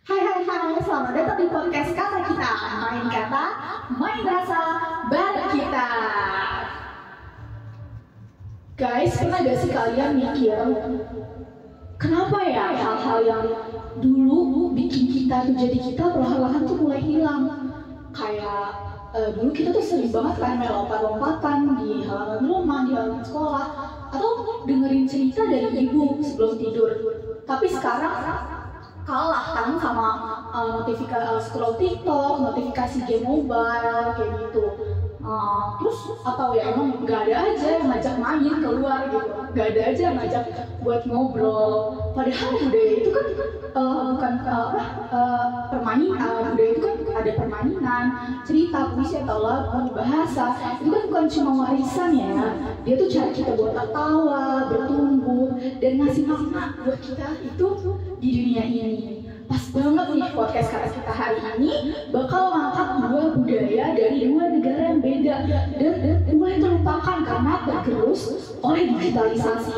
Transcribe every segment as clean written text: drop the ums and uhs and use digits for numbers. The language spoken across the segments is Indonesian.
Selamat datang di podcast Kata Kita. Main kata, main rasa, bareng kita. Guys, pernah gak sih kalian mikir kenapa ya hal-hal yang dulu bikin kita tuh jadi kita perlahan-lahan tuh mulai hilang. Kayak dulu kita tuh sering banget kan main lompat-lompatan di halaman rumah, di halaman sekolah, atau dengerin cerita dari ibu sebelum tidur. Tapi sekarang kalah kan sama notifikasi scroll TikTok, notifikasi game mobile kayak gitu. Terus atau ya emang nggak ada aja yang ngajak main keluar gitu, nggak ada aja yang ngajak buat ngobrol. Padahal budaya itu kan bukan permainan, budaya itu kan ada permainan, cerita, puisi atau lagu, bahasa. Itu kan bukan cuma warisan ya, dia tuh cara kita buat tertawa, bertumbuh, dan ngasih makna buat kita itu di dunia ini. Pas banget nih podcast Kata Kita hari ini bakal ngangkat dua budaya dari dua negara yang beda dan mulai terlupakan karena tergerus oleh digitalisasi.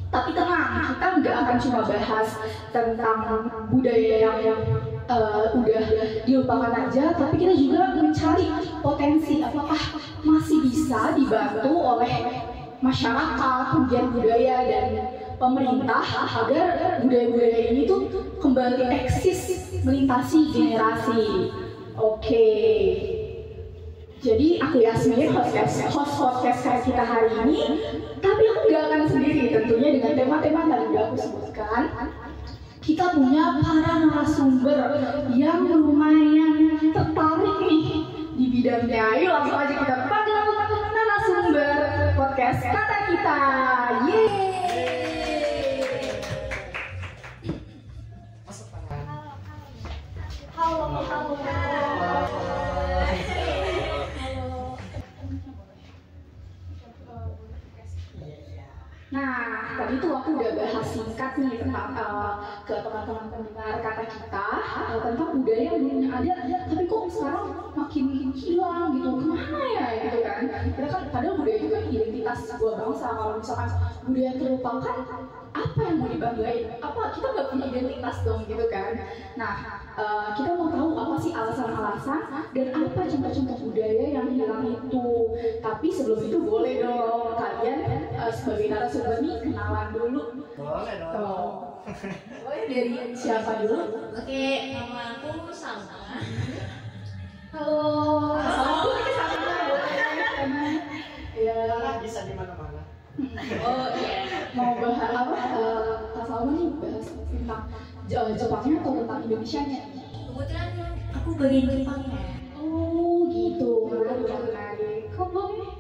Tapi tenang, kita nggak akan cuma bahas tentang budaya yang udah dilupakan aja, tapi kita juga mencari potensi apakah masih bisa dibantu oleh masyarakat, kemudian budaya dan pemerintah agar budaya-budaya ini tuh kembali eksis melintasi generasi. Oke. Jadi aku Yasmin, host podcast kita hari ini. Tapi aku gak akan sendiri tentunya dengan tema-tema yang tadi udah aku sebutkan. Kita punya para narasumber yang lumayan tertarik nih di bidangnya. Yuk langsung aja kita panggil narasumber podcast Kata Kita. Yeay! Halo. Nah, tadi tuh aku udah bahas singkat nih tentang ke teman-teman pendengar Kata Kita tentang budaya yang dulunya ada, tapi kok sekarang makin hilang gitu, kemana ya gitu kan? Padahal budaya itu kan identitas sebuah bangsa. Kalau misalkan budaya terlupakan, apa yang mau dibanggain? Apa kita nggak punya identitas dong gitu kan? Nah, kita mau tahu apa sih alasan-alasan dan apa contoh-contoh budaya yang hilang itu. Tapi sebelum itu boleh dong kalian sebagai narasumber nih kenalan dulu. Boleh dong. Boleh dari siapa dulu? Oke, nama aku Salma. Halo. Halo. Ya. Bisa di mana-mana. Oh iya. Mau bahas apa? Kak Salma nih bahas tentang Jepangnya atau tentang Indonesianya? Kebetulan aku bagian Jepangnya. Oh gitu. Menarik. Kok boleh?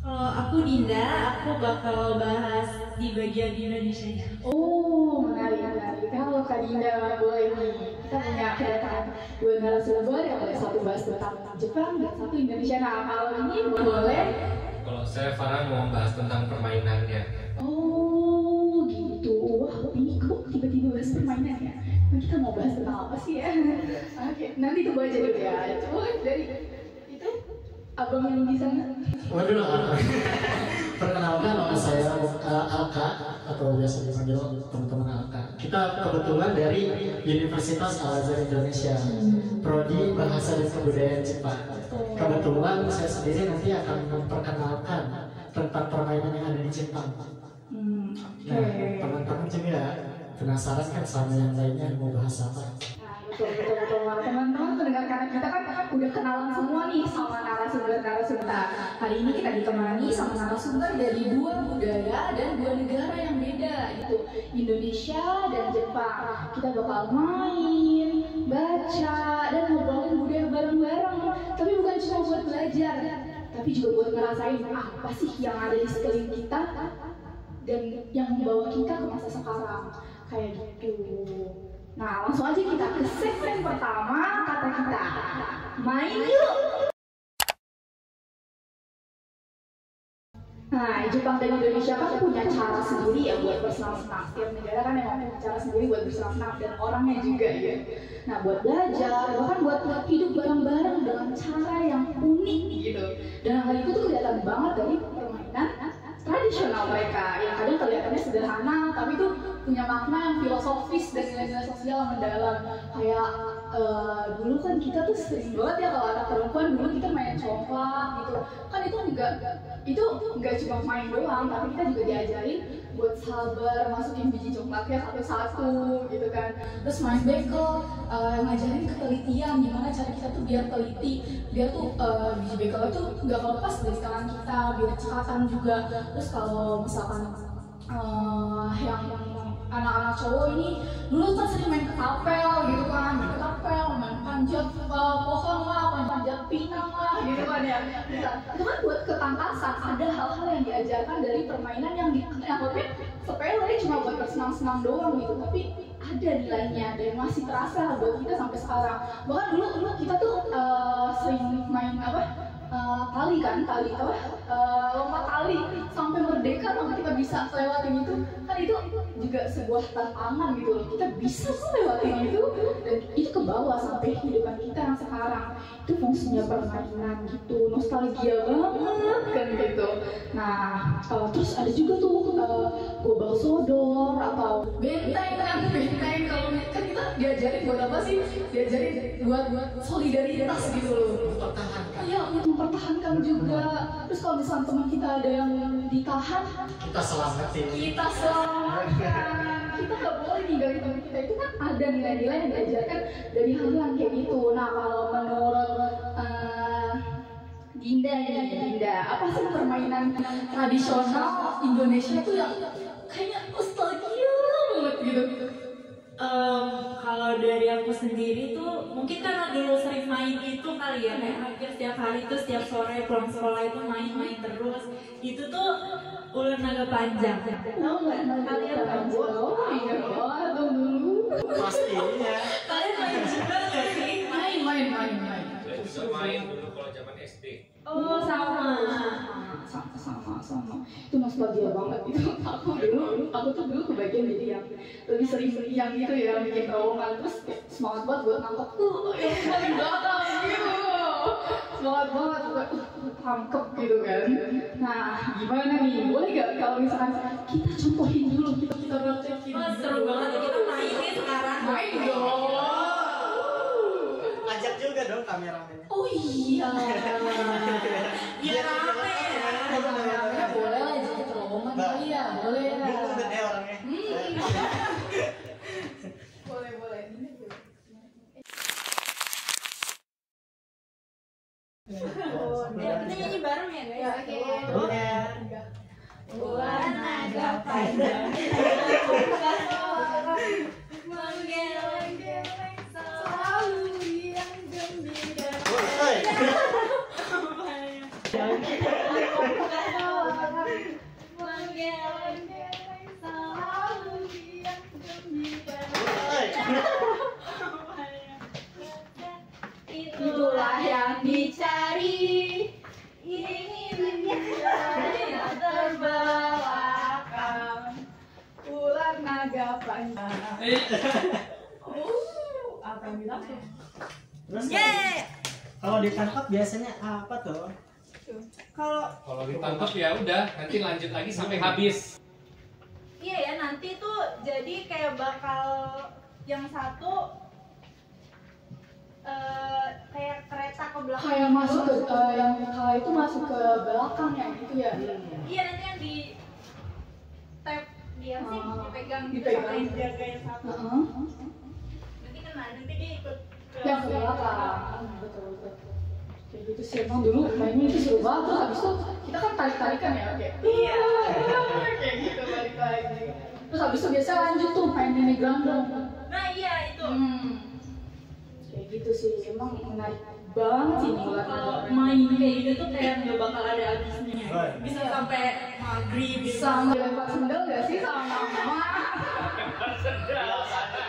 Kalau aku Dinda, aku bakal bahas di bagian Indonesianya. Oh, menarik. Halo Kak Dinda, boleh nih. Kita punya kedatangan dua narasumber yang boleh satu bahas tentang Jepang dan satu Indonesia. Nah, kalau ini boleh. Kalau saya Farhan mau bahas tentang permainannya. Oh, gitu. Wah, ini kok tiba-tiba bahas permainan ya? Nah, kita mau bahas tentang apa sih ya? Oke, nanti tunggu aja dulu ya. Coba dari itu abang yang di sana. Waduh, perkenalkan nama saya Alka atau biasa dipanggil teman-teman Alka. Kita kebetulan dari Universitas Al-Azhar Indonesia, Prodi Bahasa dan Kebudayaan Jepang. Kebetulan saya sendiri nanti akan memperkenalkan tentang permainan yang ada di Jepang. Nah, teman-teman juga penasaran kan sama yang lainnya mau bahas apa? Betul. Teman-teman pendengar Kata Kita kan udah kenalan semua nih sama narasumber. Hari ini kita ditemani sama narasumber dari dua budaya dan dua negara yang beda, gitu, Indonesia dan Jepang. Kita bakal main, baca, dan ngobrolin budaya bareng-bareng. Tapi bukan cuma buat belajar, tapi juga buat ngerasain apa sih yang ada di sekeliling kita dan yang membawa kita ke masa sekarang, kayak gitu. Nah, langsung aja kita ke segmen pertama Kata Kita. Main yuk! Nah, Jepang dan Indonesia kan punya cara sendiri ya buat bersenang-senang. Setiap negara kan emang punya cara sendiri buat bersenang-senang dan orangnya juga ya. Nah, buat belajar, bahkan buat hidup bareng-bareng dengan cara yang unik gitu. Dan hal itu tuh kelihatan banget dari permainan tradisional mereka yang kadang kelihatannya sederhana, tapi tuh punya makna yang filosofis dan nilai-nilai sosial yang mendalam. Kayak dulu kan kita tuh sering banget ya kalau anak perempuan dulu kita main congklak gitu. Kan itu enggak cuma main doang, tapi kita juga diajarin buat sabar, masukin biji congklaknya satu-satu gitu kan. Terus main bekel, ngajarin ketelitian, gimana cara kita tuh biar teliti, biar tuh biji bekel itu nggak kelepas dari tangan kita, biar cekatan juga. Terus kalau misalkan yang anak-anak cowok ini dulu kan sering main ketapel gitu kan, main ketapel, main panjat pohon lah, main panjat pinang lah gitu kan ya. Itu kan buat ketangkasan, ada hal-hal yang diajarkan dari permainan yang sepele cuma buat bersenang-senang doang gitu, tapi ada nilainya dan masih terasa buat kita sampai sekarang. Bahkan dulu kita tuh sering main lompat tali sampai merdeka, sampai kita bisa lewatin itu, kan itu juga sebuah tantangan gitu loh. Kita bisa kok lewatin itu, dan itu ke bawah sampai kehidupan kita yang sekarang. Itu fungsinya permainan gitu, nostalgia banget kan gitu. Nah, terus ada juga tuh gobal sodor atau benteng kalau kan kita diajarin buat apa sih? Diajarin buat solidaritas gitu loh. Iya, untuk mempertahankan juga. Terus kalau misalnya teman kita ada yang ditahan, kita selamatin. Kita nggak boleh ninggalin teman kita. Itu kan ada nilai-nilai yang diajarkan dari hal yang kayak gitu. Nah, kalau menurut Dinda, apa sih permainan tradisional Indonesia itu yang kayaknya nostalgia banget gitu? Kalau dari aku sendiri tuh mungkin karena dulu sering main itu kali ya, kayak hampir setiap hari tuh setiap sore pulang sekolah itu main terus. Itu tuh ular naga panjang. Tahu nggak kalian panjang? Oh iya banget dulu. Pastinya. Kalian main juga nggak sih? Main. Saya juga main dulu kalau zaman SD. Oh sama. Itu nostalgia banget itu. Aku tuh dulu kebagian jadi yang lebih sering yang gitu ya, bikin terowongan, terus semangat banget buat nangkep yang paling belakang gitu. Semangat banget buat tangkep gitu kan. Nah, gimana nih? Boleh gak kalau misalkan kita contohin dulu, kita praktekin? Wah, seru banget ya, kita main nih sekarang. Main dong. Ajak juga dong kameramennya. Oh iya. Biar rame ya. Kameramennya boleh lah jadi terowongan kali ya, boleh ya. Gue deh orangnya. Boleh. Kita nyanyi bareng ya guys. Ya, oke. Ular naga panjang menggeleng-geleng selalu yang gembira. Menggeleng-geleng selalu yang gembira. Itulah yang dicari. Ini yang terbelakang. Ular naga panjang. Apa yang bilang? Terus kalau ditangkap biasanya apa tuh? Kalau ditangkap ya udah, nanti lanjut lagi sampai habis. Iya ya, nanti tuh jadi kayak bakal yang satu kayak kereta ke belakang. Kayak masuk ke yang kalau itu masuk ke belakang ya gitu ya. Iya, nanti yang di tap dia sih dipegang Dipegang. sampai jaga yang satu. Nanti kena, nanti dia ikut ke Yang ke belakang. Betul. Kayak gitu sih, emang dulu mainnya itu seru banget. Terus habis itu kita kan tarik-tarikan ya, kayak Iya. kayak gitu balik-balik. Terus habis itu biasa lanjut tuh main nenek gandong. Nah iya itu. Kayak gitu sih, emang menarik banget sih nih Kalau main kayak gitu tuh kayak nggak bakal ada habisnya. Bisa sampai maghrib. Bisa ngelempar sendal gak sih sama mama?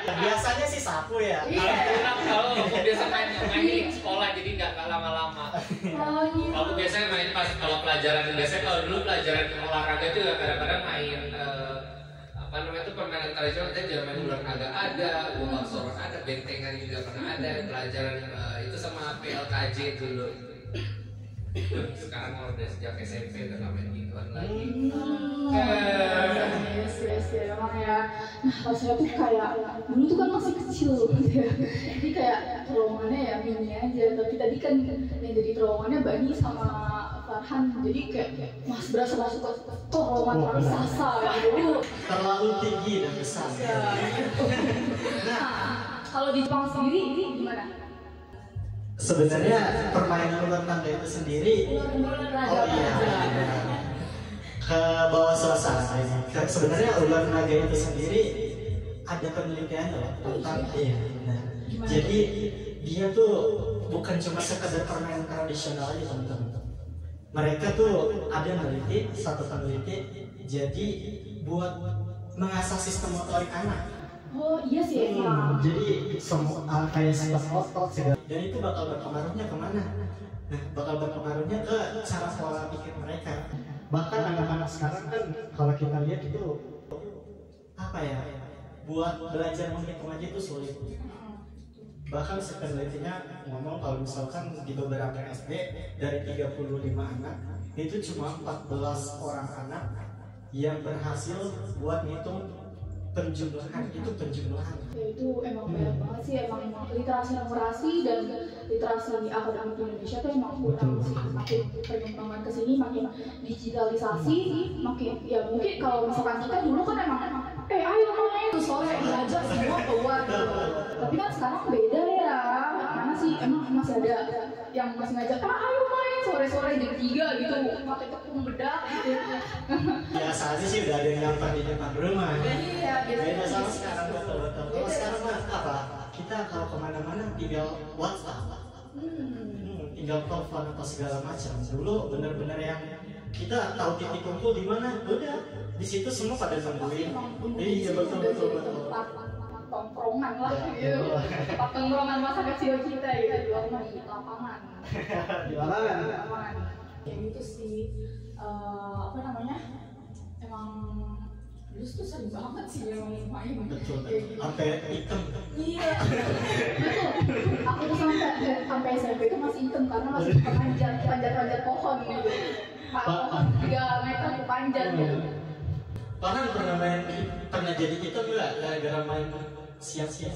Biasanya sih sapu ya. Kalau aku biasa main di sekolah jadi nggak lama-lama. Oh iya. Kalau biasanya main pas kalau pelajaran biasanya kalau dulu pelajaran olahraga itu kadang-kadang main apa namanya itu permainan tradisional. Kita juga main ular naga ada, gobak sorot ada, bentengan juga pernah ada. Pelajaran itu sama PLKJ dulu. Sekarang kalau udah sejak SMP udah nggak main gituan lagi. Yes, emang ya. Nah, kalau saya tuh kayak dulu tuh kan masih kecil gitu ya. Jadi kayak terowongannya ya mini aja. Tapi tadi kan yang jadi terowongannya Bani sama Farhan. Jadi kayak berasa masuk ke terowongan raksasa ya dulu. Terlalu tinggi dan besar. Nah, kalau di Jepang sendiri ini gimana? Sebenarnya permainan ular naga itu sendiri, oh iya, ke bawah suasana ini. Sebenarnya ular naga itu sendiri ada penelitian loh tentang iya. Nah, jadi dia tuh bukan cuma sekedar permainan tradisional aja teman-teman. Mereka tuh ada meneliti, satu peneliti, jadi buat mengasah sistem motorik anak. Oh iya sih emang. Jadi semua kayak sistem otot segala. Dan itu bakal berpengaruhnya kemana? Nah, bakal berpengaruhnya ke cara pola pikir mereka. Bahkan anak-anak sekarang kan kalau kita lihat itu apa ya? Buat belajar menghitung aja itu sulit. Bahkan penelitinya ngomong kalau misalkan di beberapa SD dari 35 anak itu cuma 14 orang anak yang berhasil buat ngitung penjumlahan, itu penjumlahan. Ya itu emang banyak banget sih, emang literasi numerasi dan literasi akademik di Indonesia tuh emang kurang sih. Makin perkembangan kesini, makin digitalisasi, makin ya mungkin kalau misalkan kita dulu kan emang ayo main tuh sore belajar semua keluar gitu. Tapi kan sekarang beda ya. Mana sih emang masih ada yang masih ngajak ayo main sore-sore jam 3 gitu pakai tepung bedak gitu. Biasa aja sih udah ada yang nyamper di depan rumah. Iya, beda sama sekarang, betul-betul. Kalau sekarang mah apa? Kita kalau kemana-mana tinggal WhatsApp, tinggal telepon atau segala macam. Dulu bener-bener yang kita tahu titik kumpul di mana, udah di situ semua pada nungguin. Iya betul. Tongkrongan lah gitu, tempat tongkrongan masa kecil kita gitu, di lapangan. Di lapangan. Kayak gitu sih, apa namanya? Emang dulu tuh sering banget sih memang main. Betul. Gitu. Sampai hitam. Iya, betul. Aku tuh sampai SMP itu masih hitam karena masih panjat pohon gitu. Pohon 3 meter panjat gitu. Bahkan pernah jadi hitam nggak gara-gara main siang-siang?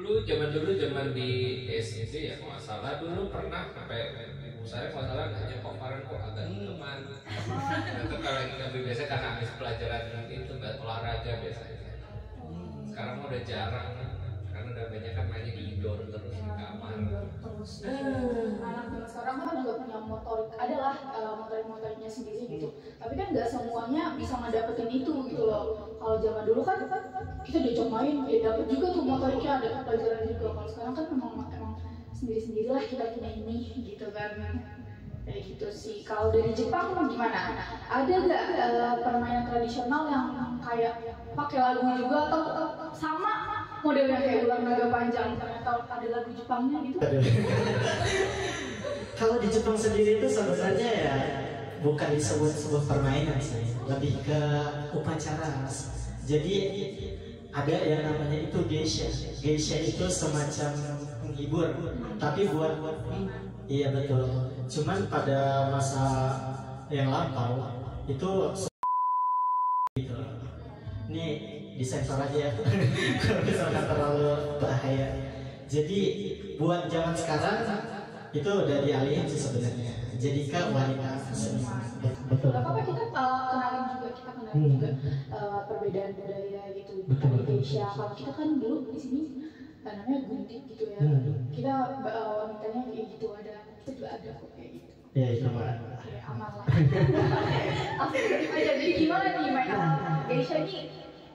Zaman di SD ya kalau nggak salah dulu pernah sampai ibu saya kalau salah nanya kok kemarin kok agak teman. Itu kalau lebih biasa karena habis pelajaran itu nggak olahraga biasanya. Sekarang udah jarang karena udah banyak kan mainnya di indoor terus di kamar. Terus anak zaman sekarang kan juga punya motorik, adalah motoriknya sendiri gitu. Tapi kan nggak semuanya bisa ngedapetin itu gitu loh. Kalau zaman dulu kan kita diajak main, ya dapet juga tuh motoriknya, ada pelajaran juga. Kalau sekarang kan memang sendiri-sendirilah kita punya ini gitu kan. Kayak gitu sih. Kalau dari Jepang gimana? Ada nggak permainan tradisional yang kayak pakai lagu juga atau sama modelnya kayak ular naga panjang atau ada lagu Jepangnya gitu? Kalau di Jepang sendiri itu sebenarnya ya bukan disebut sebuah permainan sih, lebih ke upacara. Jadi ada yang namanya itu geisha. Geisha itu semacam penghibur, tapi buat iya betul. Cuman pada masa yang lampau itu gitu. Ini disensor aja ya, kalau misalkan terlalu bahaya. Jadi buat zaman sekarang itu udah dialihin sih sebenarnya. Jadi ke wanita seniman. Betul. Apa kita kenalin juga perbedaan budaya gitu di Indonesia. Kalau kita kan dulu di sini namanya gundik gitu ya. Kita wanitanya kayak gitu ada. Kita juga ada kok kayak gitu. Ya itu mah. Ya aman lah. Asik aja. Jadi gimana nih main geisha ini?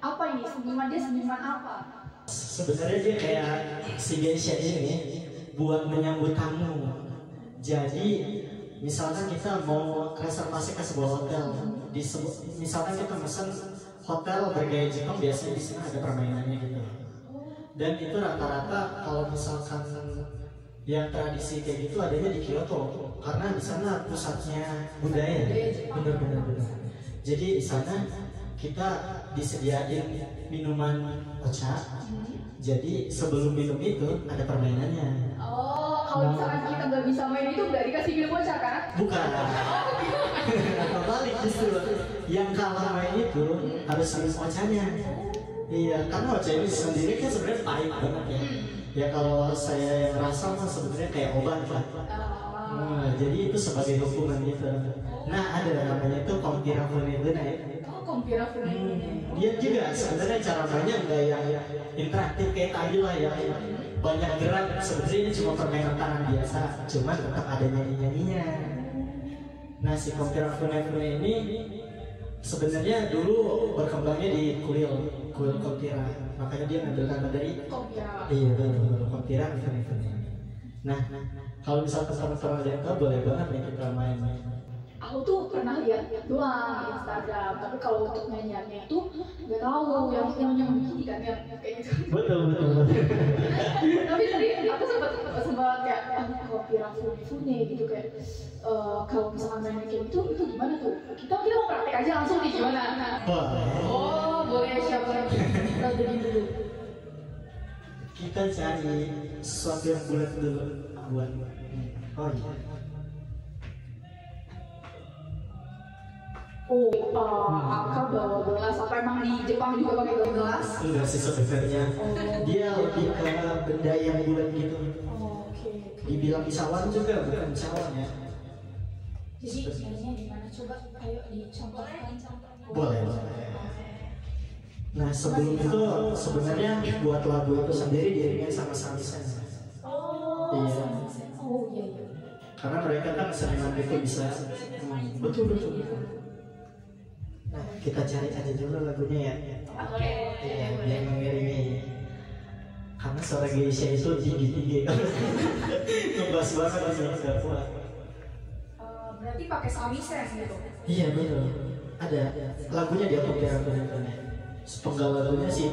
Apa ini? Seniman apa? Sebenarnya dia kayak si geisha ini buat menyambut tamu. Jadi misalkan kita mau reservasi ke sebuah hotel, misalkan kita pesan hotel bergaya Jepang, biasanya di sana ada permainannya gitu. Dan itu rata-rata kalau misalkan yang tradisi kayak gitu adanya di Kyoto, karena di sana pusatnya budaya, bener-bener. Jadi di sana kita disediain minuman ocha. Jadi sebelum minum itu ada permainannya. Oh, kalau misalkan kita nggak bisa main itu nggak dikasih film bocah kan? Bukan. Kebalik justru. Yang kalah main itu harus minum ocanya. Iya, karena ocha ini sendiri kan sebenarnya pahit banget ya. Ya kalau saya yang rasa mah sebenarnya kayak obat lah. Nah, jadi itu sebagai hukuman gitu. Nah, ada namanya itu Kompira Funebuna ya. Oh, Kompira Funebuna. Dia juga sebenarnya cara mainnya nggak yang interaktif kayak tadi lah ya. Banyak gerak, sebenarnya ini cuma permainan tangan biasa, cuman tetap ada nyanyi-nyanyinya. Nah, si Kompira Funebuna ini sebenarnya dulu berkembangnya di kuil Kompira, makanya dia ngambil nama dari Kompira. Iya betul, Kompira Funebuna. Nah, kalau misalnya teman-teman ada yang tahu boleh banget nih kita main. Aku tuh pernah lihat doang di Instagram, tapi kalau untuk nyanyiannya itu nggak tahu yang begini kan yang kayak gitu. Betul. Tapi tadi aku sempat kayak Kompira Funebuna gitu kayak kalau misalkan main kayak gitu itu gimana tuh? Kita mau praktek aja langsung nih gimana? Wah, Oh boleh siapa lagi? Kita jadi dulu. kita cari sesuatu yang bulat dulu buat. Oh iya. Akak bawa gelas. Apa emang di Jepang juga pakai gelas? Enggak sih sebenarnya. Dia lebih ke benda yang bulat gitu. Oke. Dibilang cawan juga bukan cawan ya. Jadi mainnya gimana? Coba ayo dicontohkan. Boleh. Nah sebelum itu sebenarnya buat lagu itu sendiri diiringin sama samisen. Iya. Oh iya. Karena mereka kan seniman itu bisa. Betul. Nah kita cari aja dulu lagunya ya. Oke. Iya, yang mengiringi. Karena suara Geisha itu tinggi. Ngebas banget ini nggak kuat. Berarti pakai samisen gitu. Iya betul. Ada lagunya dia Kompira Funebuna. Sepenggal lagunya sih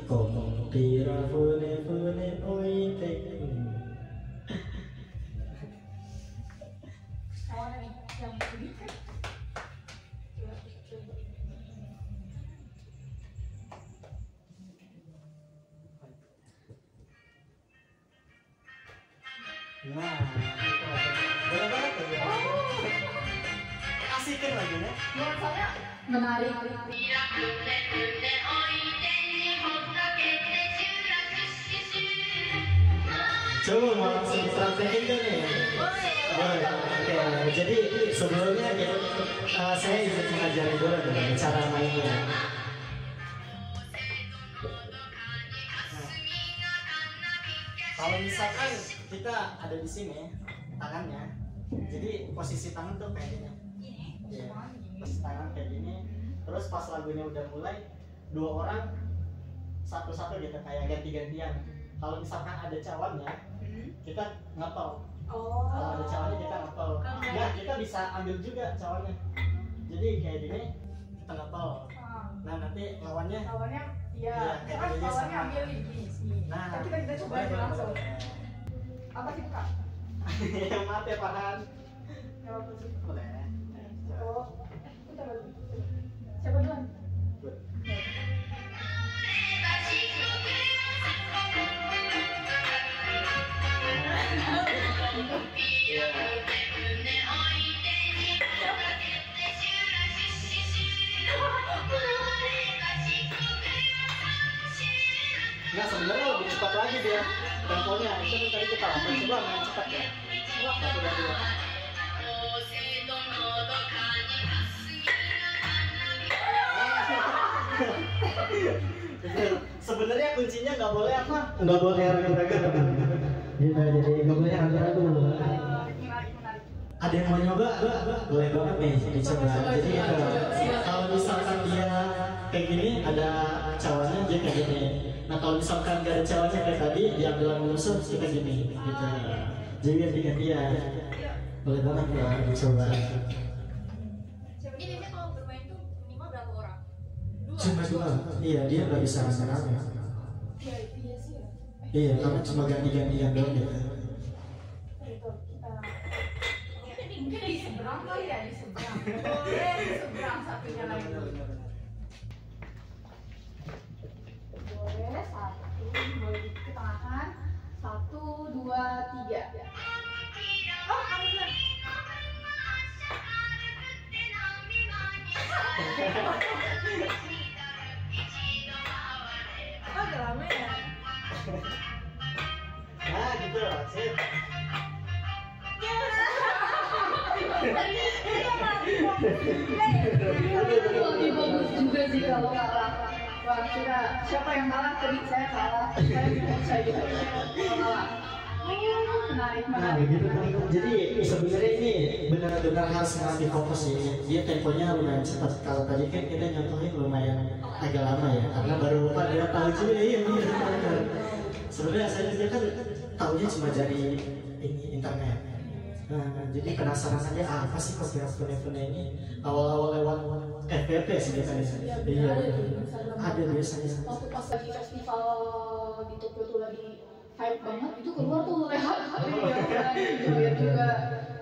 Kompira Funebuna oite. Awalnya nih yang ini kan. Nah, boleh banget tuh. Asik kan lagunya? Menurut saya menarik. Coba mau langsung dipraktekin kan nih? Boleh. Oke, jadi sebelumnya saya izin mengajarin dulu nih cara mainnya. Kalau misalkan kita ada di sini tangannya, jadi posisi tangan tuh kayak gini. Iya, posisi tangan kayak gini. Terus pas lagunya udah mulai, dua orang satu-satu gitu kayak ganti-gantian. Kalau misalkan ada cawannya, kita ngepel. Kalau ada cawannya kita ngepel. Ya kita bisa ambil juga cawannya. Jadi kayak gini kita ngepel. Nah nanti lawannya. Iya, kayak gini lawannya sama. ambil di sini. Nah, kita coba aja langsung. Apa sih Kak? Maaf ya Farhan. Nggak apa sih. Boleh. Oh, bentar lagi. Siapa duluan? Nah sebenarnya lebih cepat lagi dia temponya. Itu kan tadi kita lambat, coba main cepat ya. Satu dan dua. Sebenarnya kuncinya nggak boleh apa? Nggak boleh ragu-ragu. Jadi nggak boleh ragu-ragu. Ada yang mau nyoba? Boleh banget nih dicoba. Jadi kalau misalkan dia kayak gini ada cawannya dia kayak gini. Nah kalau misalkan gak ada cawannya kayak tadi dia bilang musuh kita gini gitu. Jadi ganti-gantian. Boleh banget ya dicoba. Jadi biasanya kalau bermain tuh minimal berapa orang? Cuma dua. Iya dia nggak bisa rame-rame. Iya sih ya. Iya karena cuma ganti-gantian doang gitu. Mungkin di seberang kali ya, di seberang. Boleh di seberang satunya lagi. Boleh satu, boleh di tengahan. 1, 2, 3. Agak lama ya. Nah gitu loh, sip. Lebih bagus juga sih kalau kalah. Wah, siapa yang kalah tadi? Saya kalah. Saya juga kalah. Menarik, Nah menarik. begitu teman-teman. Jadi sebenarnya ini benar-benar harus ngasih fokus sih. Dia temponya lumayan cepat. Kalau tadi kan kita nyontohin lumayan agak lama ya, karena baru pada tahu juga ya. Benar. Sebenarnya saya juga kan tahunya cuma dari ini internet. Nah, jadi penasaran aja apa sih kok event ini awal-awal lewat FVP sih biasanya. Iya, ada biasanya. Waktu pas lagi festival di Tokyo tuh lagi hype banget, itu keluar tuh Rehat. Joget juga.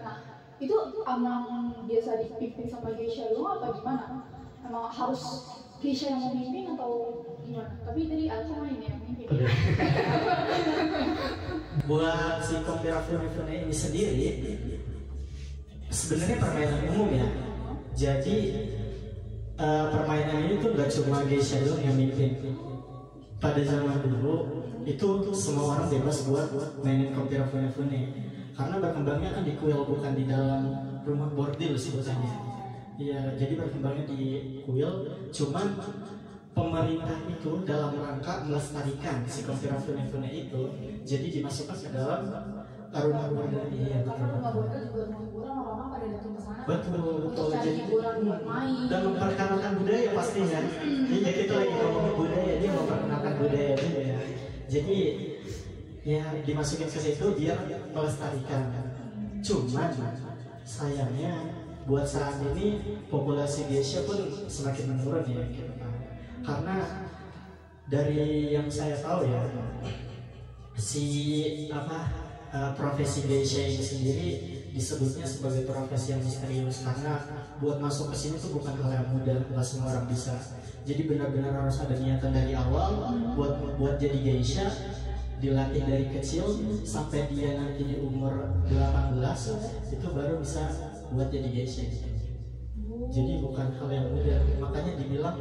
Nah, itu emang biasa dipimpin sama Geisha doang apa gimana? Emang harus Geisha yang memimpin atau gimana? Tapi tadi Alfa main ya, memimpin. Buat si Kompira Film ini sendiri sebenarnya permainan umum ya. Jadi permainan ini tuh gak cuma Geisha doang yang mimpin. Pada zaman dulu itu semua orang bebas buat mainin Kompira Film. Karena berkembangnya kan di kuil bukan di dalam rumah bordil sih biasanya. Iya, jadi berkembangnya di kuil. Cuman pemerintah itu dalam rangka melestarikan si Kompira Film itu, jadi dimasukkan ke dalam rumah bordil. Iya, Karena rumah bordil juga rumah hiburan, orang-orang pada datang ke sana. betul. Untuk cari hiburan buat main. Dan memperkenalkan budaya pastinya. Iya, kita lagi ngomongin budaya, dia memperkenalkan budaya juga ya. Jadi ya dimasukin ke situ biar melestarikan. Cuman sayangnya buat saat ini populasi geisha pun semakin menurun ya gitu. Karena dari yang saya tahu ya, si profesi geisha ini sendiri disebutnya sebagai profesi yang misterius karena buat masuk ke sini tuh bukan hal yang mudah, nggak semua orang bisa. Jadi benar-benar harus ada niatan dari awal buat jadi geisha, dilatih dari kecil sampai dia nanti di umur 18 itu baru bisa buat jadi geisha gitu. Jadi bukan hal yang mudah, makanya dibilang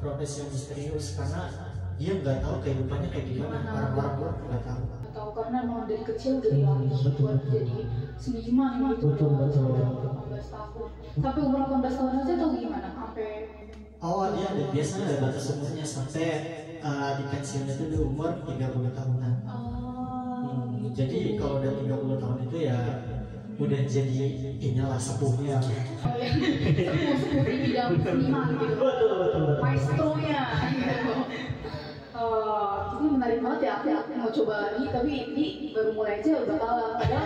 profesi yang misterius karena dia nggak tahu kehidupannya kayak gimana, orang-orang nggak tahu. Atau karena memang dari kecil udah dilatih buat jadi seniman gitu. Betul. 18 tahun. Sampai umur 18 tahun aja tuh gimana? Sampai Dia ada biasanya ada batas umurnya sampai di pensiunnya itu di umur 30 tahunan. Jadi kalau udah 30 tahun itu ya udah jadi inilah sepuhnya. sepuh di bidang seniman gitu. Betul. Maestronya gitu. Ini menarik banget ya, aku mau coba lagi tapi ini baru mulai aja udah kalah. Padahal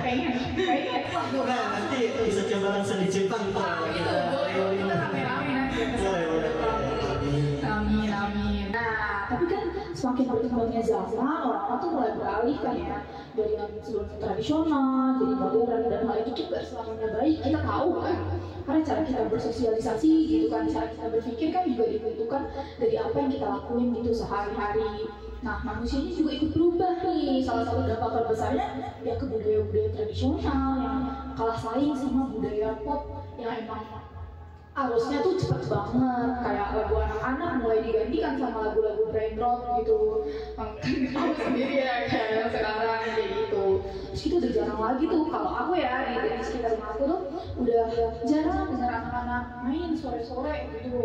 pengen tuh. Nah, nanti bisa coba langsung di Jepang tuh. Gitu, boleh kita rame-rame nanti. Amin. Nah, tapi kan semakin berkembangnya zaman, orang-orang tuh mulai beralih kan ya dari yang sebelumnya tradisional jadi modern, dan hal itu juga selamanya baik, kita tahu kan, karena cara kita bersosialisasi gitu kan, cara kita berpikir kan juga ditentukan dari apa yang kita lakuin gitu sehari-hari. Nah, manusia ini juga ikut berubah nih. Salah satu dampak terbesarnya ya ke budaya-budaya tradisional yang kalah saing sama budaya pop yang emang arusnya tuh cepet banget, kayak lagu anak-anak mulai digantikan sama lagu-lagu brain rot gitu. Kan tahu sendiri ya kayak sekarang kayak gitu. Terus itu udah jarang lagi tuh, kalau aku ya di sekitar rumah aku tuh udah jarang dengar anak-anak main sore-sore gitu.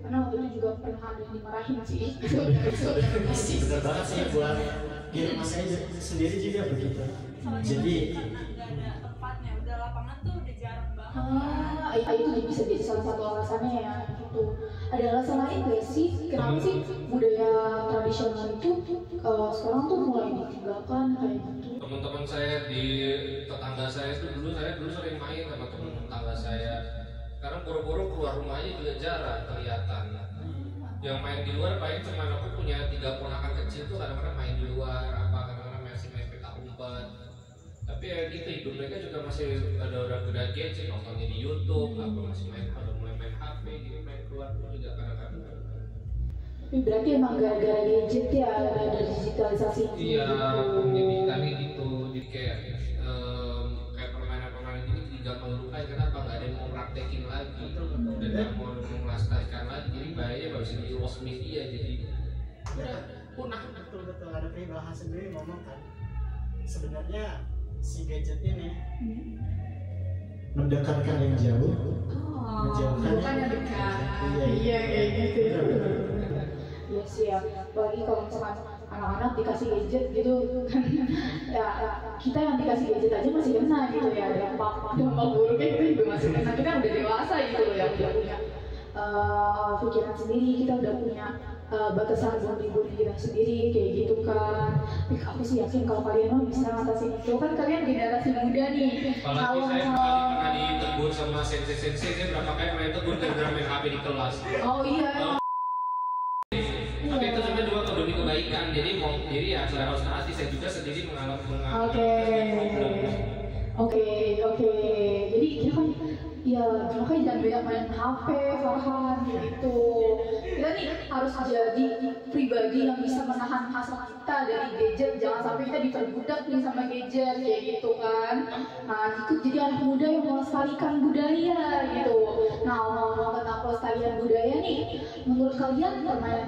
Karena waktu itu juga pernah ada yang dimarahin sih. Bener banget sih, buat di rumah saya sendiri juga begitu. Jadi nggak ada tempatnya, udah lapangan tuh udah jarang banget. Itu bisa jadi salah satu alasannya ya gitu. Ada alasan lain gak sih? Kenapa sih budaya tradisional itu sekarang tuh mulai ditinggalkan kayak gitu? Teman-teman saya di tetangga saya itu dulu sering main sama teman tetangga saya. Sekarang boro-boro keluar rumahnya juga jarang kelihatan. Yang main di luar paling cuma aku punya 3 ponakan kecil tuh kadang-kadang main di luar, kadang-kadang masih main petak umpet. Tapi ya gitu, hidup mereka juga masih ada orang gede gadget, nontonnya di YouTube, masih mulai main HP, gitu main keluar juga kadang-kadang. Tapi berarti emang gara-gara gadget ya, ada digitalisasi Iya, pendidikannya gitu, jadi kayak permainan-permainan ini digampang lupain. Kenapa nggak ada yang mau praktekin lagi, dan nggak mau bahaya baru di lost media jadi udah punah. Betul ada peribahasa sendiri ngomong kan sebenarnya si gadget ini mendekatkan yang jauh, menjauhkan bukan yang dekat. Iya Kayak gitu. Iya sih ya, apalagi kalau misalkan anak-anak dikasih gadget gitu kan, ya kita yang dikasih gadget aja masih kena gitu ya, dampak buruknya itu juga masih kena. Kita udah dewasa gitu loh ya, udah punya pikiran sendiri, kita udah punya batasan boundary kita sendiri kayak gitu kan. Aku sih yakin kalau kalian mah bisa ngatasin itu, kan kalian generasi muda nih. Apalagi saya sekali pernah ditegur sama sensei, saya berapa kali pernah ditegur gara-gara main HP di kelas. Oh iya. Tapi itu sebenarnya juga demi kebaikan, jadi ya saya harus hati, saya juga sendiri mengalami Oke. Jadi kita kan ya makanya jangan banyak main HP, Farhan gitu. Kita nih harus jadi pribadi yang bisa menahan hasrat kita dari gadget. Jangan sampai kita diperbudak nih sama gadget kayak gitu kan. Nah itu jadi anak muda yang melestarikan budaya gitu. Nah ngomong tentang pelestarian budaya nih, menurut kalian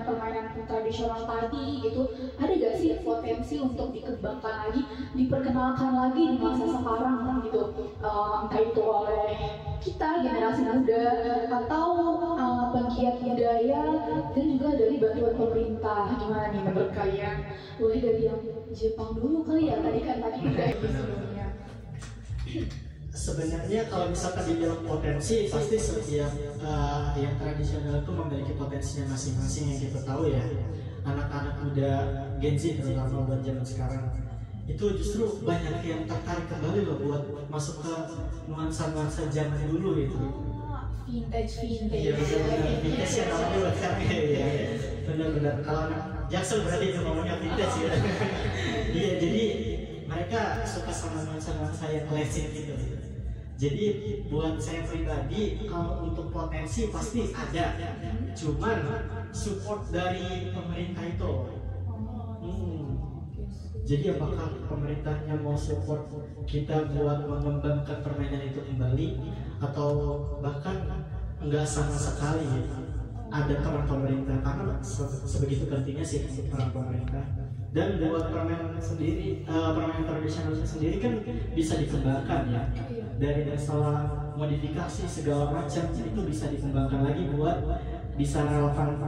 permainan tradisional tadi gitu ada gak sih potensi untuk dikembangkan lagi, diperkenalkan lagi di masa sekarang gitu, entah itu oleh kita generasi muda atau penggiat budaya dan juga dari bantuan pemerintah. Gimana nih menurut kalian? Boleh dari yang Jepang dulu kali ya, tadi udah sebelumnya. Sebenarnya kalau misalkan dibilang potensi, pasti setiap yang tradisional itu memiliki potensinya masing-masing yang kita tahu ya. Anak-anak muda Gen Z terutama buat zaman sekarang itu justru banyak yang tertarik kembali loh buat masuk ke nuansa-nuansa zaman dulu gitu. Vintage. Iya benar-benar vintage ya namanya buat sekarang ya. Benar-benar kalau anak Jaksel berarti itu ngomongnya vintage ya. Iya jadi mereka suka sama nuansa-nuansa yang klasik gitu. Jadi buat saya pribadi kalau untuk potensi pasti ada, cuman support dari pemerintah itu. Jadi apakah pemerintahnya mau support kita buat mengembangkan permainan itu kembali atau bahkan enggak sama sekali ada peran pemerintah, karena sebegitu pentingnya sih peran pemerintah. Dan buat permainan sendiri, permainan tradisional sendiri kan bisa dikembangkan ya, dari masalah modifikasi segala macam itu bisa dikembangkan lagi buat bisa relevan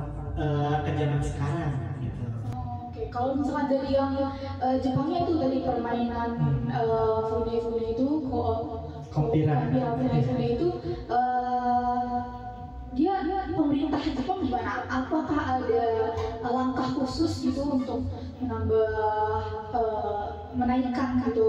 ke zaman sekarang gitu. Kalau misalkan dari yang Jepangnya itu dari permainan fude itu Kompiran itu dia pemerintah Jepang gimana? Apakah ada langkah khusus gitu untuk menaikkan gitu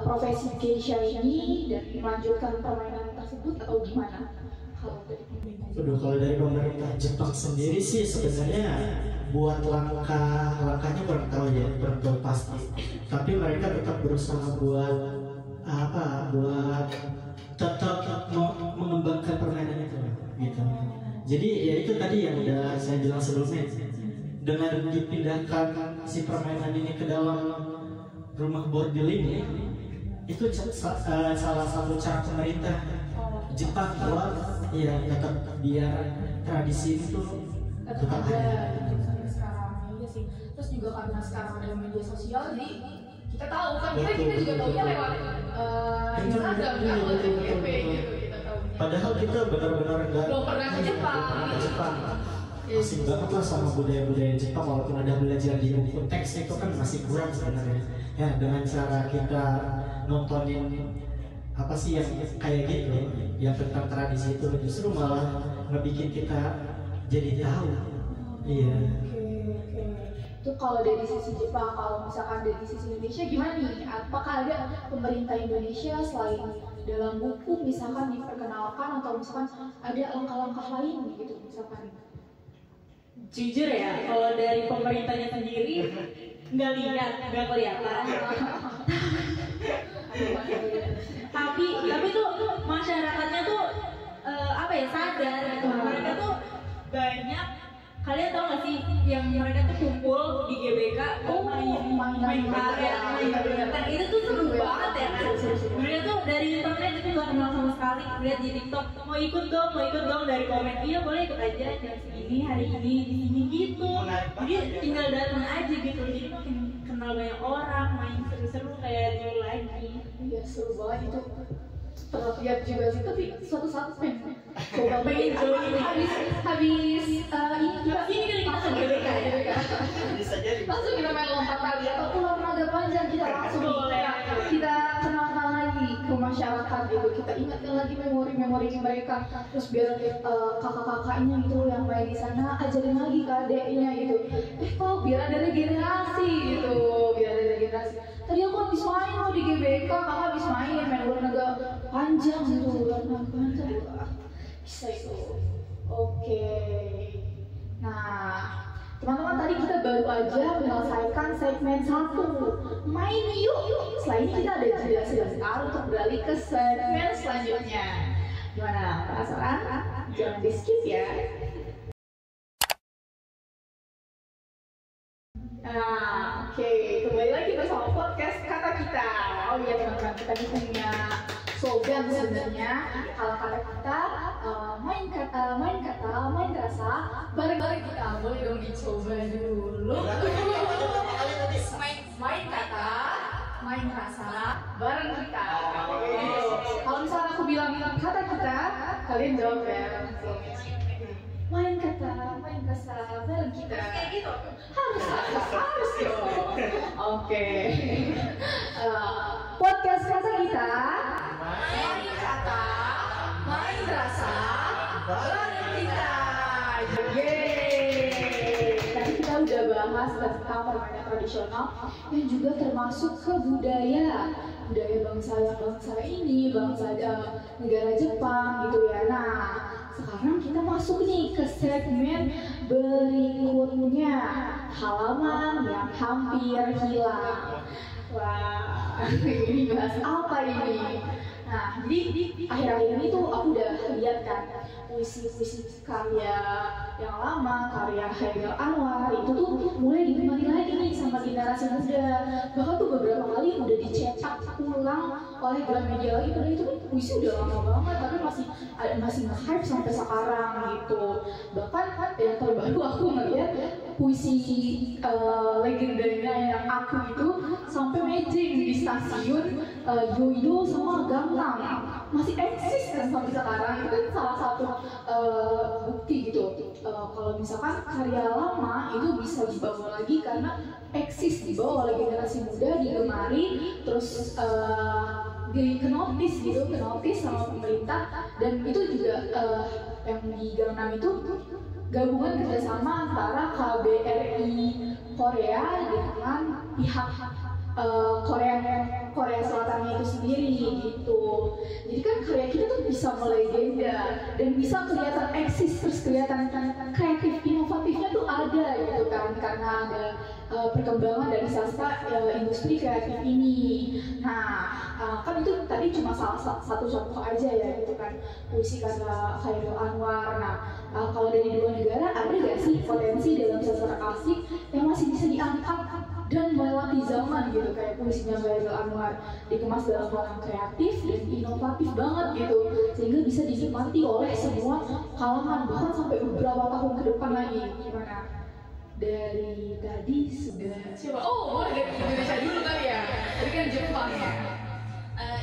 profesi geisha ini dan melanjutkan permainan tersebut atau gimana? Kalau dari pemerintah Jepang sendiri sih sebenarnya buat langkahnya kurang tahu ya, kurang tahu pasti. Tapi mereka tetap berusaha buat tetap mengembangkan permainan itu gitu. Jadi ya itu tadi yang udah saya bilang sebelumnya, dengan dipindahkan si permainan ini ke dalam rumah bordil ini, itu salah satu cara pemerintah Jepang buat ya tetap biar tradisi itu tetap ada. Iya sih. Terus juga karena sekarang ada media sosial, jadi kita tahu kan, kita juga tahunya lewat Instagram kan, lewat FYP gitu kita tahunya. Padahal kita benar-benar belum pernah ke Jepang. Asing banget lah sama budaya-budaya Jepang, walaupun ada belajar di buku teks itu kan masih kurang sebenarnya. Ya dengan cara kita nontonin apa sih yang kayak gitu, yang tentang tradisi itu justru malah ngebikin kita jadi tahu. Iya. Itu kalau dari sisi Jepang, kalau misalkan dari sisi Indonesia gimana nih? Apakah ada pemerintah Indonesia selain dalam buku misalkan diperkenalkan atau misalkan ada langkah-langkah lain gitu misalkan? Jujur ya, kalau dari pemerintahnya sendiri nggak kelihatan. tapi tuh masyarakatnya tuh sadar gitu. Mereka tuh banyak. Kalian tau gak sih yang mereka tuh kumpul di GBK main karet, itu tuh seru banget ya kan. Mereka tuh dari internet itu gak kenal sama sekali, lihat di TikTok mau ikut dong dari komen, iya boleh ikut aja jam segini ini hari ini di sini gitu. Jadi tinggal datang aja gitu. Jadi makin kenal banyak orang, main seru-seru kayak dulu lagi. Iya seru banget itu. Pernah lihat juga sih, tapi suatu saat pengen coba pengen habis ini juga Ini kan kita ke GBK ya. Bisa jadi. langsung kita main lompat tali atau pulang naga panjang, kita langsung kita kenalkan lagi ke masyarakat gitu, kita ingatkan lagi memori-memori mereka, terus biar kakak-kakaknya gitu yang main di sana ajarin lagi ke adeknya gitu, kok biar ada regenerasi gitu, biar ada regenerasi. Tadi aku habis main loh di GBK, kakak habis main luar naga panjang gitu, luar naga panjang. Wah, bisa itu. Oke. Nah, teman-teman tadi kita baru aja menyelesaikan segmen 1. Main yuk. Setelah ini kita ada jeda sebentar untuk beralih ke segmen selanjutnya. Gimana? Penasaran? Jangan di skip ya. Nah, oke, kembali lagi bersama podcast Kata Kita. Oh iya teman-teman, kita di punya slogan sebenarnya. Kalau kata kita main rasa, bareng-bareng kita. Boleh dong dicoba dulu. Main kata, main rasa, bareng kita. Kalau misalnya aku bilang kata kita, kalian jawab ya. Main kata, main rasa, bareng kita. Kayak gitu. Harus dong. Oke. Podcast Kata Kita. Main kata, main rasa, bareng kita. Yeay. Tadi kita udah bahas tentang permainan tradisional yang juga termasuk ke budaya bangsa ini, bangsa negara Jepang gitu ya. Nah, sekarang kita masuk nih ke segmen berikutnya, halaman yang hampir hilang. Wah, ini bahas apa ini? Nah, jadi akhir-akhir ini tuh aku udah lihat kan puisi-puisi karya yang lama, karya Khairil Anwar itu tuh mulai digemari lagi nih sama generasi muda. Bahkan tuh beberapa kali udah dicetak ulang oleh Gramedia lagi. Padahal itu kan puisi udah lama banget, tapi masih nge-hype sampai sekarang gitu. Bahkan yang terbaru aku ngeliat puisi legendanya yang aku itu sampai matching di stasiun Yoyo sama Gangnam masih eksis kan sampai sekarang. Itu kan salah satu bukti gitu kalau misalkan karya lama itu bisa dibawa lagi karena eksis, dibawa oleh generasi muda, digemari, terus kenotis sama pemerintah. Dan itu juga yang di Gangnam itu gabungan kerjasama antara KBRI Korea dengan pihak Korea Selatannya itu sendiri gitu. Jadi kan karya kita tuh bisa melegenda dan bisa kelihatan eksis, terus kelihatan kreatif, inovatifnya tuh ada gitu kan, karena ada perkembangan dari sastra industri kreatif ini. Nah, kan itu tadi cuma salah satu contoh aja ya gitu kan, puisi karya Khairil Anwar. Nah, kalau dari dua negara ada gak sih potensi dalam sastra klasik yang masih bisa diangkat dan melewati zaman gitu, kayak puisinya Khairil Anwar dikemas dalam hal yang kreatif dan inovatif banget gitu, sehingga bisa dinikmati oleh semua kalangan bahkan sampai beberapa tahun ke depan lagi. Gimana? Dari tadi sudah siapa? Oh, boleh dari Indonesia dulu kali ya. Tadi kan Jepang ya.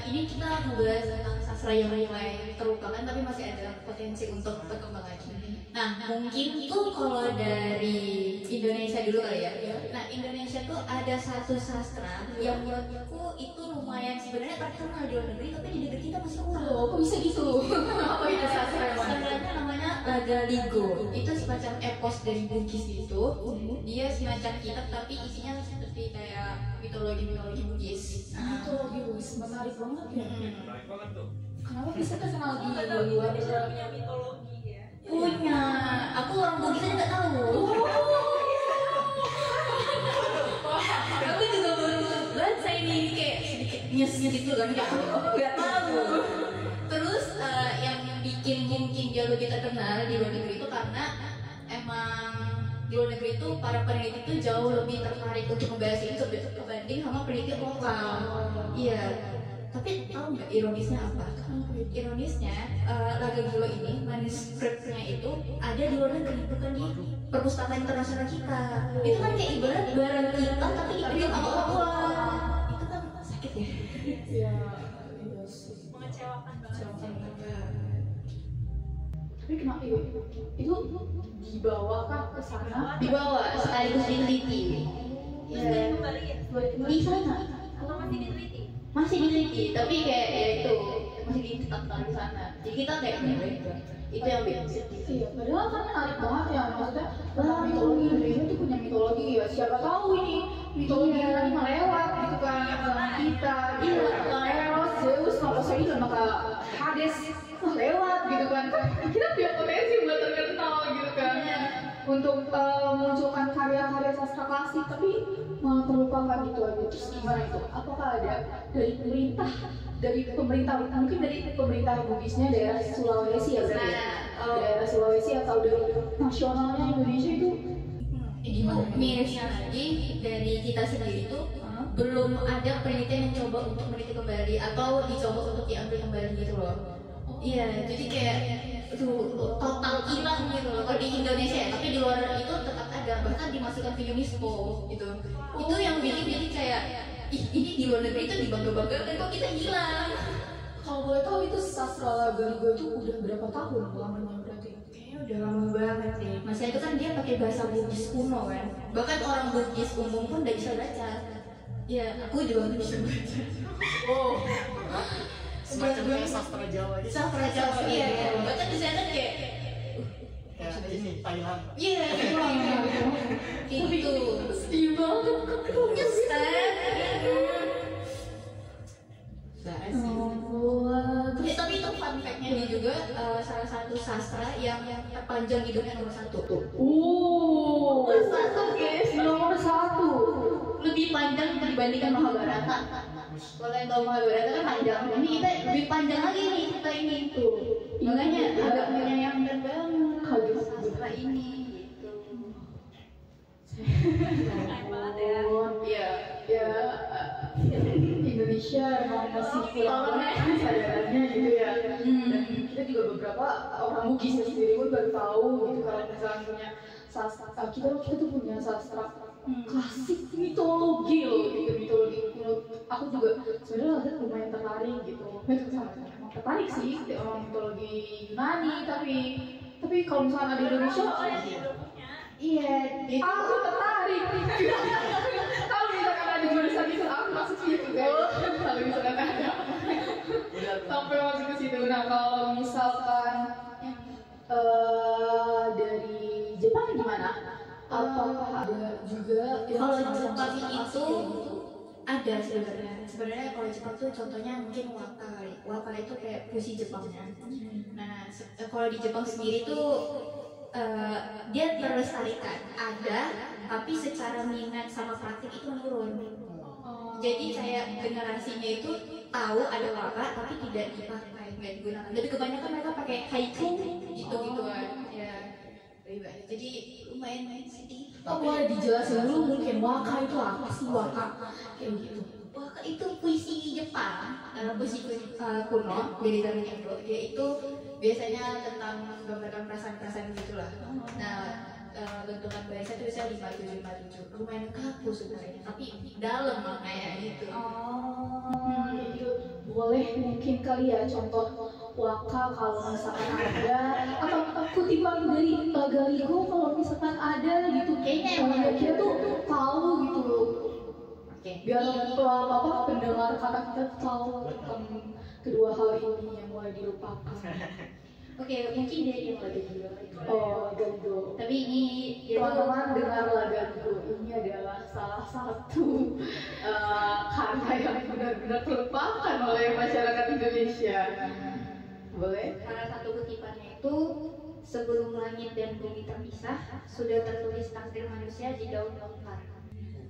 Ini kita membahas tentang sastra yang mulai terlupakan tapi masih ada potensi untuk berkembang lagi. Nah, mungkin tuh kalau dari Indonesia dulu kali ya. Nah, Indonesia tuh ada satu sastra yang menurutku itu lumayan sebenarnya terkenal di luar negeri, tapi di negeri kita masih kurang. Oh, kok bisa gitu? Apa itu sastra yang mana? Sastranya namanya Laga Ligo. Itu semacam epos dari Bugis gitu. Dia semacam kitab tapi isinya seperti kayak mitologi Bugis. Mitologi Bugis menarik banget ya. Menarik banget tuh. Kenapa bisa terkenal di luar negeri? Punya mitologi ya. Punya, aku orang Bugis aja nggak tahu. Aku juga baru baca ini kayak sedikit nyes gitu kan, kayak aku nggak tahu. Terus yang bikin mungkin dia lebih terkenal di luar negeri itu karena emang di luar negeri itu para peneliti itu jauh lebih tertarik untuk membahas itu dibanding sama peneliti lokal. Iya. Tapi tahu nggak ironisnya apa? Ironisnya Laga Gilo ini manuskripnya itu ada di luar negeri, bukan di perpustakaan internasional kita. Itu kan kayak ibarat barang kita tapi dipegang sama orang luar. Itu kan sakit ya. Iya, iya sih. Mengecewakan banget. Tapi kenapa itu dibawa kah ke sana? Dibawa sekaligus diteliti. Terus Ya, dia kembali ya? di sana Atau masih diteliti? masih diteliti, tapi kayak ya itu masih ditetapkan di sana. Jadi kita kayak itu yang beda. Iya, padahal kan menarik banget ya, maksudnya tentang mitologi Indonesia tuh punya mitologi ya. Siapa tahu ini mitologi Yunani melewat gitu kan sama kita. Iya, Eros, Zeus, kalau saya juga maka Hades lewat gitu kan. Kita punya potensi buat terkenal gitu kan. Untuk memunculkan karya-karya sastra klasik, tapi malah terlupakan gitu aja. Terus gimana itu? Apakah ada dari pemerintah mungkin dari pemerintah Bugisnya daerah Sulawesi ya berarti ya? Daerah Sulawesi atau dari nasionalnya Indonesia itu? Gimana? Mirisnya lagi dari kita sendiri tuh belum ada penelitian yang coba untuk meneliti kembali atau dicoba untuk diambil kembali gitu loh. Iya, jadi kayak total hilang gitu loh kalau di Indonesia ya, tapi di luar itu tetap ada, bahkan dimasukkan ke UNESCO gitu. Itu yang bikin jadi kayak ih ini di luar negeri itu dibangga-banggakan kok kita hilang. Kalau boleh tahu itu sastra Lagaligo itu udah berapa tahun lamanya berarti? Kayaknya udah lama banget sih. Masa itu kan dia pakai bahasa Bugis kuno kan. Bahkan orang Bugis umum pun udah bisa baca. Ya, aku juga nggak bisa baca. Oh, semacam kayak sastra Jawa gitu. Sastra Jawa, iya. Bahkan di sana kayak Ya, ini Thailand. iya, gitu. Sedih banget. Nyesek. Ya, tapi itu fun fact-nya dia juga salah satu sastra yang terpanjang di dunia nomor 1. Nomor satu guys, nomor satu. Lebih panjang dibandingkan Mahabharata. Kalau yang tahu Mahabharata kan panjang, ini kita lebih panjang lagi nih kita ini tuh. Makanya agak menyayangkan banget Kaget sastra ini gitu. Keren banget ya. Ya, Indonesia emang masih kurang kesadarannya gitu ya. Dan kita juga beberapa orang Bugis sendiri pun baru tahu gitu kalau misalnya punya sastra. Kita tuh punya sastra klasik mitologi loh gitu, mitologi kuno. Aku juga sebenarnya lumayan tertarik gitu. Emang tertarik sih orang mitologi Yunani, tapi kalau misalnya di Indonesia Iya, gitu. aku tertarik. Kalau misalkan ada jurusan itu aku masuk situ guys. Kalau misalkan ada sampai masuk ke situ. Nah kalau misalkan dari Jepang gimana? Apakah ada juga yang Kalau sama-sama Jepang itu ada sebenarnya. Sebenarnya kalau Jepang tuh contohnya mungkin waka kali. Waka itu kayak puisi Jepangnya. Nah, kalau di Jepang sendiri tuh dia terlestarikan ada, tapi secara minat sama praktik itu menurun. Jadi kayak generasinya itu tahu ada waka tapi tidak dipakai, nggak digunakan. Jadi kebanyakan mereka pakai haiku gitu-gituan. Ya, jadi lumayan sedih. boleh dijelasin dulu mungkin waka itu apa sih waka? Kayak gitu. Waka itu puisi Jepang, puisi kuno dari zaman Edo. Dia itu biasanya tentang menggambarkan perasaan-perasaan gitulah. Nah, bentukan bahasa itu bisa 5757. Lumayan kaku sebenarnya, tapi dalam kayak gitu. Gitu. Boleh mungkin kali ya contoh waka kalau misalkan ada atau kutipan dari Lagaligo kalau misalkan ada gitu. Kayaknya emang kita tuh tahu gitu. Oke. Biar pendengar kata kita tahu tentang kedua hal ini yang mulai dilupakan. Oke, mungkin dari yang lebih dulu. Oh, Lagaligo. Tapi ini Teman-teman dengar Lagaligo ini adalah salah satu karya yang benar-benar terlupakan oleh masyarakat Indonesia. Boleh? salah satu kutipannya itu sebelum langit dan bumi terpisah sudah tertulis takdir manusia di daun lontar.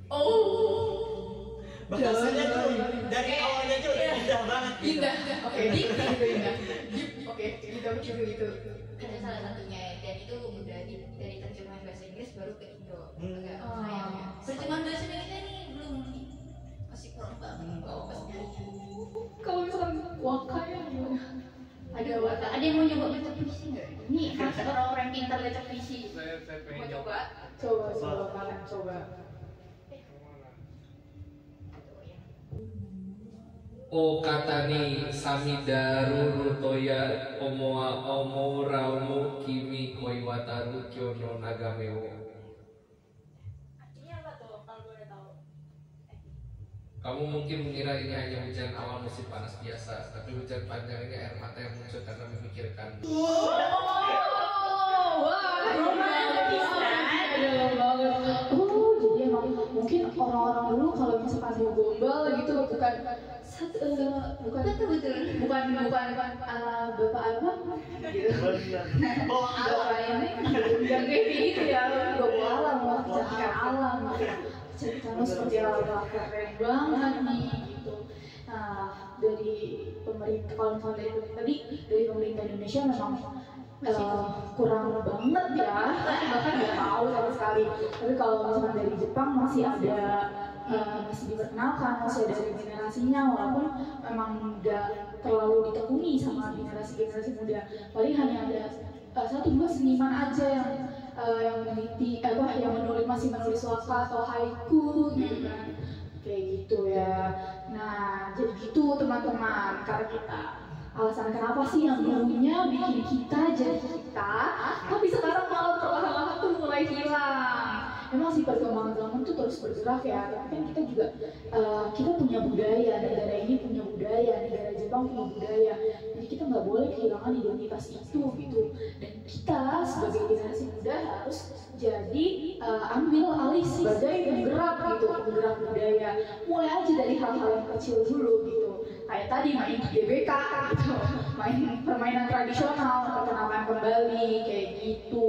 Oh, Bahasanya tuh dari awalnya tuh indah banget. indah. Oke, gitu indah. Oke, gitu. Ada salah satunya dan itu udah dari terjemahan bahasa Inggris baru ke Indo. Agak sayangnya. Terjemahan bahasa Indonesia ini belum masih kurang banget. Pas nyari. Kalau Ada yang mau nyoba baca puisi nggak? Ini khas orang-orang yang pintar baca puisi. Saya Mau pengen coba? Coba kalian coba. O katani samidaru rutoya omoa omo raumu kimi koi wataru kyono nagameo. Artinya apa tuh kalau boleh tahu? Kamu mungkin mengira ini hanya hujan awal musim panas biasa, tapi hujan panjang ini air mata yang muncul karena memikirkan. Jadi emang mungkin orang-orang dulu kalau misalkan mau gombal gitu bukan bapak apa gitu. Bapak ini yang kayak gitu ya, bawa alam lah, kecantikan alam, kecantikan seperti apa, keren banget nih gitu. Nah dari pemerintah, kalau misalnya dari pemerintah Indonesia memang kurang banget ya, bahkan nggak tahu sama sekali. Tapi kalau misalkan dari Jepang masih ada, masih diperkenalkan, masih ada generasinya, walaupun memang nggak terlalu ditekuni sama generasi muda. Paling hanya ada satu dua seniman aja yang meneliti yang masih menulis waka atau haiku gitu kan, kayak gitu ya. Nah jadi gitu teman-teman, karena kita alasan kenapa sih yang dulunya bikin kita jadi kita, tapi sekarang malah perlahan-lahan tuh mulai hilang. Emang sih perkembangan zaman tuh terus bergerak ya, tapi kan kita juga kita punya budaya, negara ini punya budaya, negara Jepang punya budaya, jadi kita nggak boleh kehilangan identitas itu gitu. Dan kita sebagai generasi muda harus jadi ambil alih sebagai penggerak budaya, mulai aja dari hal-hal yang kecil dulu gitu. Kayak tadi main GBK gitu, main permainan tradisional, perkenalan kembali kayak gitu.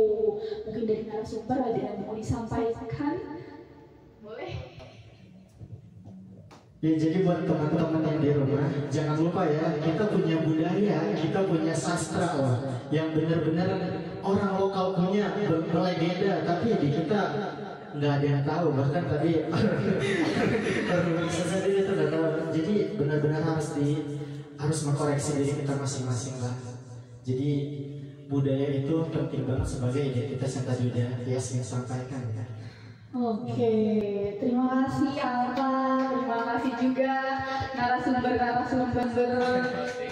Mungkin dari narasumber ada yang mau disampaikan? Boleh? Ya jadi buat teman-teman yang di rumah, jangan lupa ya, kita punya budaya, kita punya sastra loh, yang benar-benar orang lokal punya, melegenda, tapi di kita nggak ada yang tahu. Bahkan tadi baru bisa saja itu nggak tahu. Jadi benar-benar harus mengkoreksi diri kita masing-masing lah. Jadi budaya itu penting banget sebagai identitas yang tadi udah Yasmin sampaikan ya. Oke, terima kasih Alfa, terima kasih juga narasumber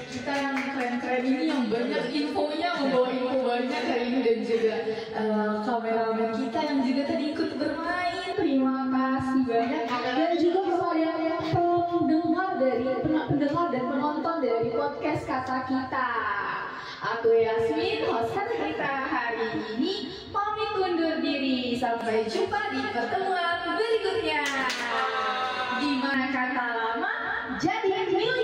kita yang keren-keren ini, yang banyak infonya, membawa info banyak hari ini, dan juga kameramen kita yang juga tadi ikut bermain. Terima kasih banyak, dan juga kepada pendengar dan penonton dari podcast Kata Kita. Aku Yasmin, host Kata Kita hari ini, pamit undur diri. Sampai jumpa di pertemuan berikutnya. Di mana kata lama jadi milik